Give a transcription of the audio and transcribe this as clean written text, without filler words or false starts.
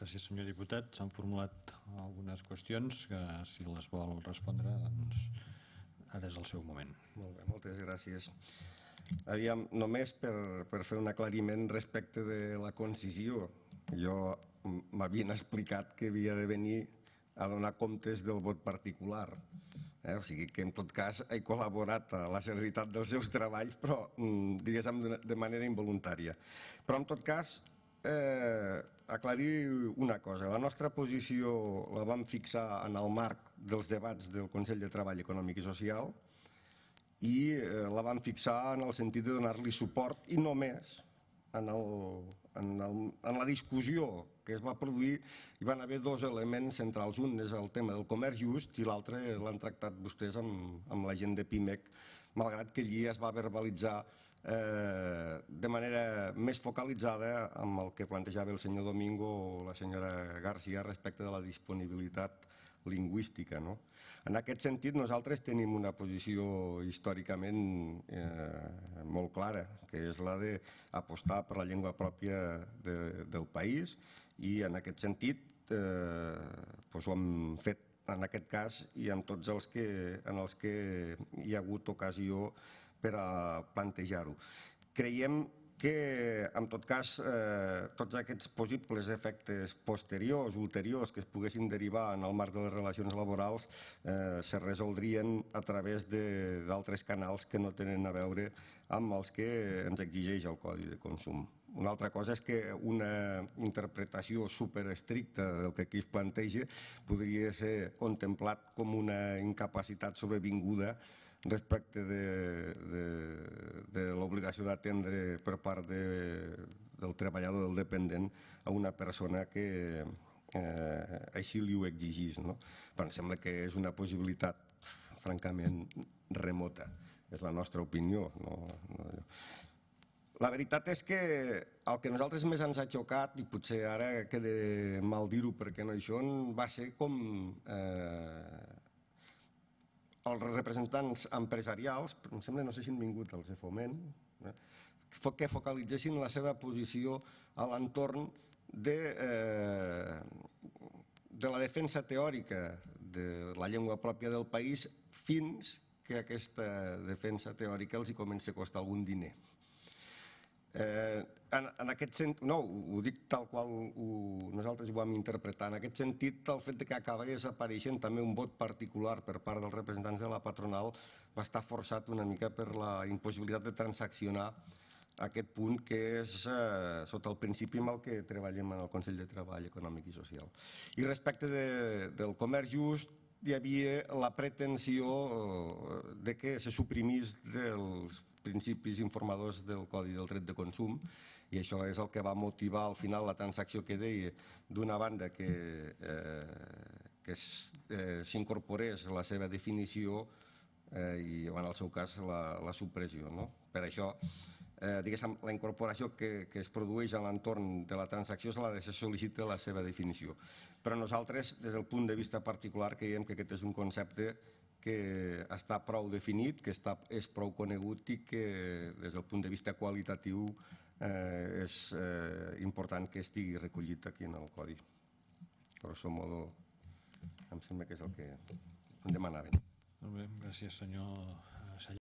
Gràcies, senyor diputat. S'han formulat algunes qüestions que, si les vol respondre, doncs ara és el seu moment. Molt bé, moltes gràcies. Aviam, només per fer un aclariment respecte de la concisió. Jo m'havien explicat que havia de venir a donar comptes del vot particular. O sigui que, en tot cas, he col·laborat a la celeritat dels seus treballs, però, diguéssim, de manera involuntària. Però, en tot cas, aclarir una cosa. La nostra posició la vam fixar en el marc dels debats del Consell de Treball Econòmic i Social i la vam fixar en el sentit de donar-li suport i només en la discussió que es va produir hi van haver dos elements centrals. Un és el tema del comerç just i l'altre l'han tractat vostès amb la gent de PIMEC, malgrat que allí es va verbalitzar de manera més focalitzada amb el que plantejava el senyor Domingo o la senyora García respecte de la disponibilitat lingüística. En aquest sentit, nosaltres tenim una posició històricament molt clara, que és la d'apostar per la llengua pròpia del país, i en aquest sentit ho hem fet en aquest cas i en tots els que hi ha hagut ocasió per a plantejar-ho. Creiem que, en tot cas, tots aquests possibles efectes posteriors, ulteriors, que es poguessin derivar en el marc de les relacions laborals se resoldrien a través d'altres canals que no tenen a veure amb els que ens exigeix el Codi de Consum. Una altra cosa és que una interpretació superestricta del que aquí es planteja podria ser contemplat com una incapacitat sobrevinguda respecte de l'obligació d'atendre per part del treballador, del dependent, a una persona que així li ho exigís. Però em sembla que és una possibilitat francament remota. És la nostra opinió. La veritat és que el que a nosaltres més ens ha xocat, i potser ara queda mal dir-ho perquè no hi són, va ser com els representants empresarials, em sembla, no sé si han vingut els de Foment, que focalitzessin la seva posició a l'entorn de la defensa teòrica de la llengua pròpia del país fins que aquesta defensa teòrica els hi comença a costar algun diner. En aquest sentit, no, ho dic tal qual nosaltres ho vam interpretar, en aquest sentit el fet que acabés apareixent també un vot particular per part dels representants de la patronal va estar forçat una mica per la impossibilitat de transaccionar aquest punt que és sota el principi amb el que treballem en el Consell de Treball Econòmic i Social. I respecte del comerç just, hi havia la pretensió de que se suprimís dels principis informadors del Codi del Dret de Consum, i això és el que va motivar al final la transacció que deia, d'una banda que s'incorporés la seva definició i en el seu cas la supressió. Per això, diguéssim, la incorporació que es produeix a l'entorn de la transacció és la que se sol·licita la seva definició. Però nosaltres, des del punt de vista particular, creiem que aquest és un concepte que està prou definit, que és prou conegut i que des del punt de vista qualitatiu és important que estigui recollit aquí en el Codi. Grosso modo, em sembla que és el que em demanaven. Molt bé, gràcies, senyor Sallent.